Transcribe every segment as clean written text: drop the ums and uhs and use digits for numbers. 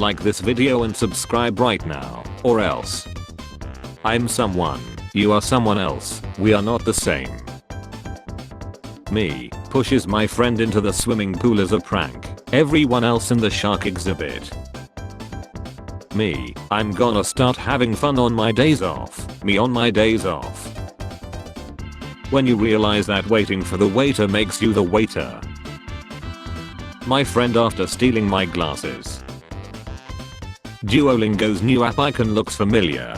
Like this video and subscribe right now, or else. I'm someone, you are someone else, we are not the same. Me pushes my friend into the swimming pool as a prank, everyone else in the shark exhibit. Me, I'm gonna start having fun on my days off, me on my days off. When you realize that waiting for the waiter makes you the waiter. My friend after stealing my glasses. Duolingo's new app icon looks familiar.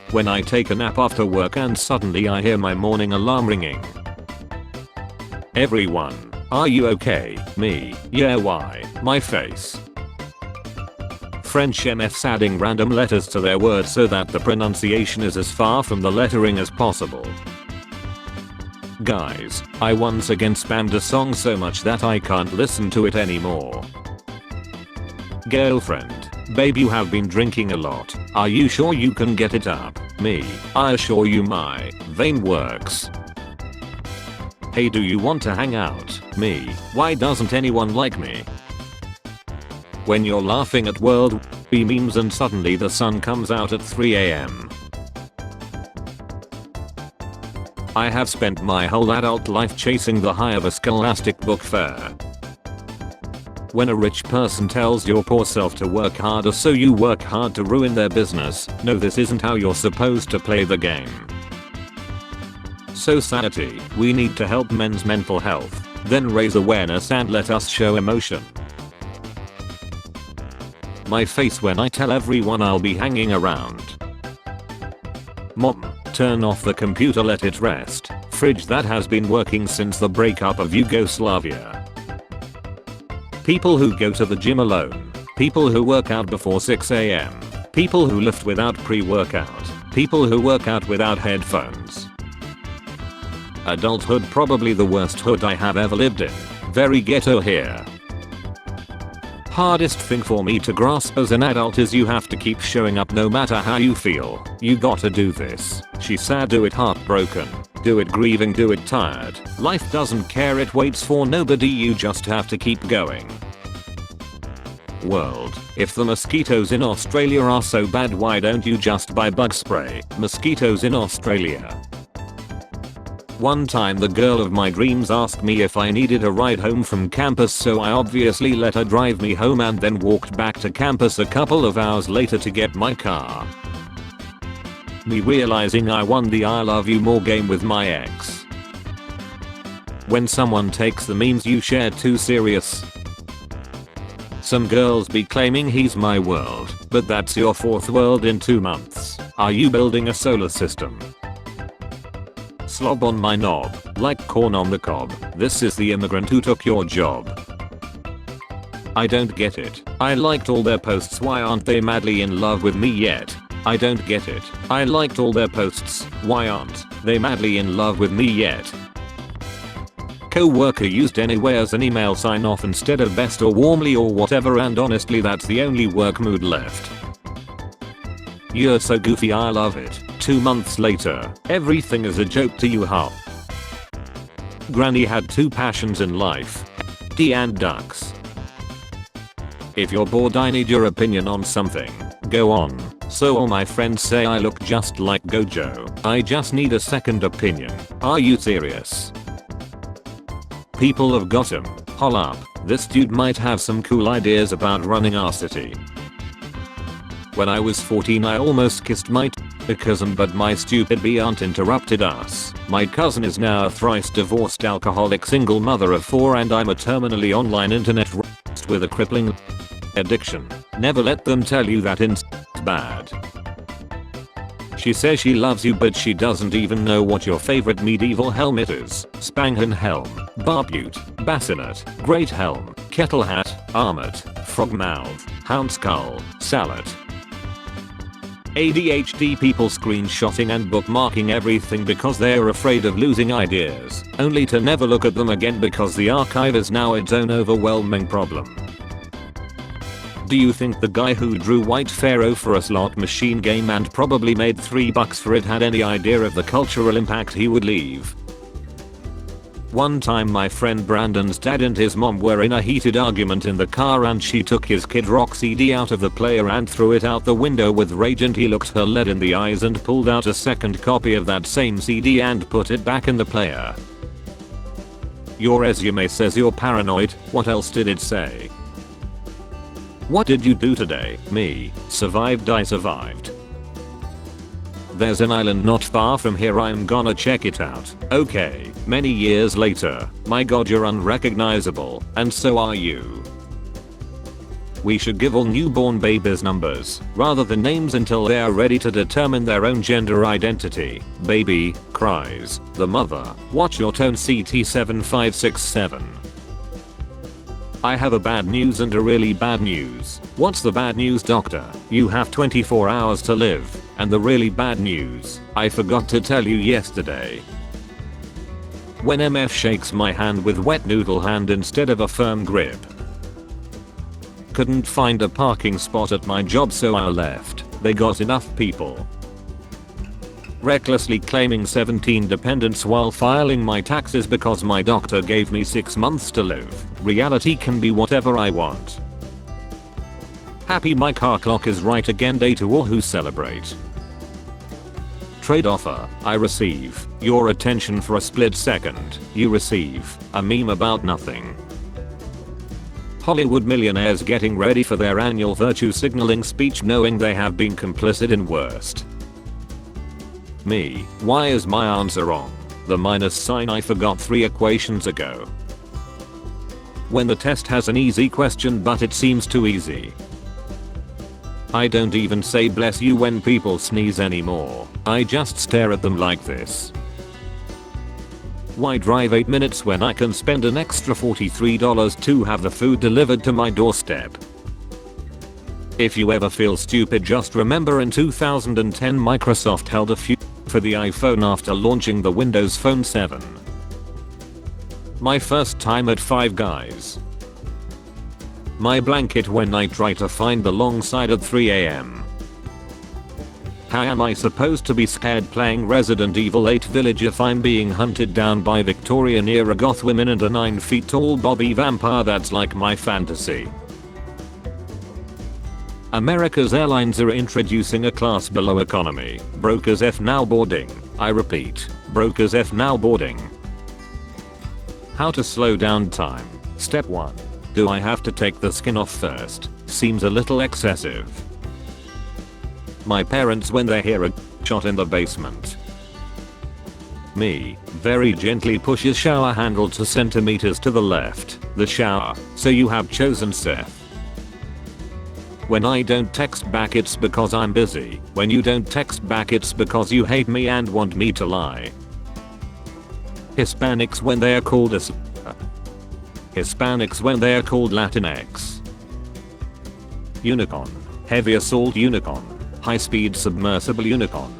When I take a nap after work and suddenly I hear my morning alarm ringing. Everyone, are you okay? Me, yeah, why? My face. French MFs adding random letters to their words so that the pronunciation is as far from the lettering as possible. Guys, I once again spammed a song so much that I can't listen to it anymore. Girlfriend, babe, you have been drinking a lot. Are you sure you can get it up? Me, I assure you my vein works. Hey, do you want to hang out? Me, why doesn't anyone like me? When you're laughing at World B memes and suddenly the sun comes out at 3 AM. I have spent my whole adult life chasing the high of a scholastic book fair. When a rich person tells your poor self to work harder so you work hard to ruin their business, no, this isn't how you're supposed to play the game. Society, we need to help men's mental health, then raise awareness and let us show emotion. My face when I tell everyone I'll be hanging around. Mom, turn off the computer, let it rest. Fridge that has been working since the breakup of Yugoslavia. People who go to the gym alone. People who work out before 6 AM. People who lift without pre-workout. People who work out without headphones. Adulthood, probably the worst hood I have ever lived in. Very ghetto here. Hardest thing for me to grasp as an adult is you have to keep showing up no matter how you feel. You gotta do this. She's sad, do it heartbroken. Do it grieving, do it tired. Life doesn't care, it waits for nobody, you just have to keep going. World, if the mosquitoes in Australia are so bad, why don't you just buy bug spray? Mosquitoes in Australia. One time the girl of my dreams asked me if I needed a ride home from campus, so I obviously let her drive me home and then walked back to campus a couple of hours later to get my car. Me realizing I won the I love you more game with my ex. When someone takes the memes you share too serious. Some girls be claiming he's my world, but that's your fourth world in 2 months. Are you building a solar system? Slob on my knob, like corn on the cob. This is the immigrant who took your job. I don't get it. I liked all their posts, why aren't they madly in love with me yet? I don't get it. I liked all their posts, why aren't they madly in love with me yet? Co-worker used anyway as an email sign off instead of best or warmly or whatever, and honestly that's the only work mood left. You're so goofy, I love it. 2 months later, everything is a joke to you, huh? Granny had 2 passions in life. tea and ducks. If you're bored, I need your opinion on something. Go on. So all my friends say I look just like Gojo. I just need a second opinion. Are you serious? People of Gotham, hol up. This dude might have some cool ideas about running our city. When I was 14 I almost kissed my cousin, but my stupid aunt interrupted us. My cousin is now a thrice divorced alcoholic single mother of 4 and I'm a terminally online internet with a crippling addiction. Never let them tell you that it's bad. She says she loves you but she doesn't even know what your favorite medieval helmet is. Spangen helm, barbute, bassinet, great helm, kettle hat, armlet, frog mouth, hound skull, salad. ADHD people screenshotting and bookmarking everything because they're afraid of losing ideas, only to never look at them again because the archive is now its own overwhelming problem. Do you think the guy who drew White Pharaoh for a slot machine game and probably made $3 for it had any idea of the cultural impact he would leave? One time my friend Brandon's dad and his mom were in a heated argument in the car and she took his Kid Rock CD out of the player and threw it out the window with rage, and he looked her lead in the eyes and pulled out a second copy of that same CD and put it back in the player. Your resume says you're paranoid. What else did it say? What did you do today? Me. Survived. I survived. There's an island not far from here, I'm gonna check it out. Okay, many years later. My god, you're unrecognizable, and so are you. We should give all newborn babies numbers, rather than names, until they are ready to determine their own gender identity. Baby cries. The mother. Watch your tone, CT7567. I have a bad news and a really bad news. What's the bad news, doctor? You have 24 hours to live. And the really bad news, I forgot to tell you yesterday. When MF shakes my hand with wet noodle hand instead of a firm grip. Couldn't find a parking spot at my job, so I left. They got enough people. Recklessly claiming 17 dependents while filing my taxes because my doctor gave me 6 months to live. Reality can be whatever I want. Happy my car clock is right again day to all who celebrate. Trade offer. I receive your attention for a split second. You receive a meme about nothing. Hollywood millionaires getting ready for their annual virtue signaling speech knowing they have been complicit in worst. Me. Why is my answer wrong? The minus sign I forgot 3 equations ago. When the test has an easy question but it seems too easy. I don't even say bless you when people sneeze anymore. I just stare at them like this. Why drive 8 minutes when I can spend an extra $43 to have the food delivered to my doorstep? If you ever feel stupid, just remember in 2010 Microsoft held a few for the iPhone after launching the Windows Phone 7. My first time at Five Guys. My blanket when I try to find the long side at 3 AM. How am I supposed to be scared playing Resident Evil 8 Village if I'm being hunted down by Victorian era goth women and a 9 feet tall Bobby vampire? That's like my fantasy. America's airlines are introducing a class below economy. Brokers F now boarding. I repeat, brokers F now boarding. How to slow down time. Step 1. Do I have to take the skin off first? Seems a little excessive. My parents when they hear a shot in the basement. Me. Very gently pushes shower handle 2 centimeters to the left. The shower. So you have chosen Seth. When I don't text back it's because I'm busy. When you don't text back it's because you hate me and want me to lie. Hispanics when they are called a Hispanics when they are called Latinx. Unicorn. Heavy assault unicorn. High speed submersible unicorn.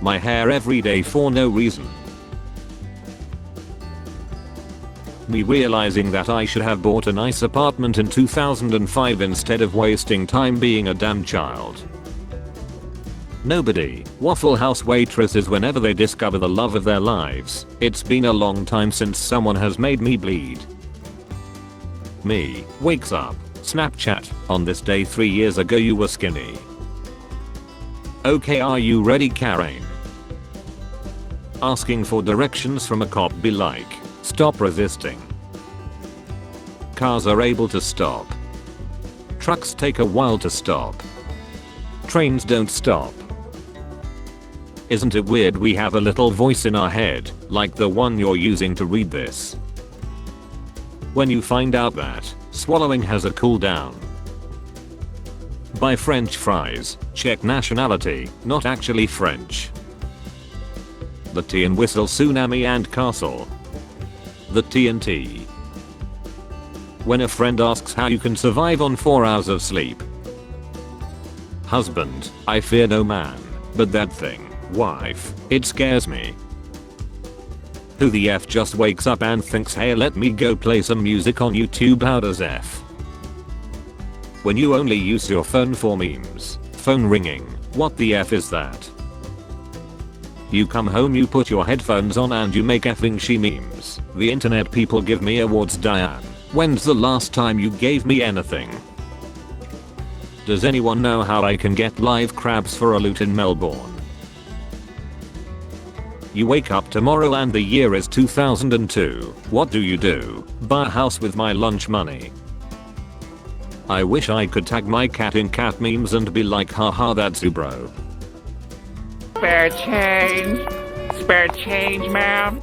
My hair every day for no reason. Me realizing that I should have bought a nice apartment in 2005 instead of wasting time being a damn child. Nobody. Waffle House waitresses whenever they discover the love of their lives. It's been a long time since someone has made me bleed. Me. Wakes up. Snapchat. On this day 3 years ago you were skinny. Okay, are you ready, Karen? Asking for directions from a cop be like, stop resisting. Cars are able to stop. Trucks take a while to stop. Trains don't stop. Isn't it weird we have a little voice in our head, like the one you're using to read this? When you find out that swallowing has a cooldown. Buy French fries, check nationality, not actually French. The tea and whistle tsunami and castle. The TNT. When a friend asks how you can survive on 4 hours of sleep. Husband, I fear no man, but that thing. Wife, it scares me. Who the F just wakes up and thinks, hey, let me go play some music on YouTube? How does F? When you only use your phone for memes. Phone ringing. What the F is that? You come home, you put your headphones on and you make effing she memes. The internet people give me awards. Diane, when's the last time you gave me anything? Does anyone know how I can get live crabs for a loot in Melbourne? You wake up tomorrow and the year is 2002. What do? Buy a house with my lunch money. I wish I could tag my cat in cat memes and be like, haha, that's you bro. Spare change, ma'am.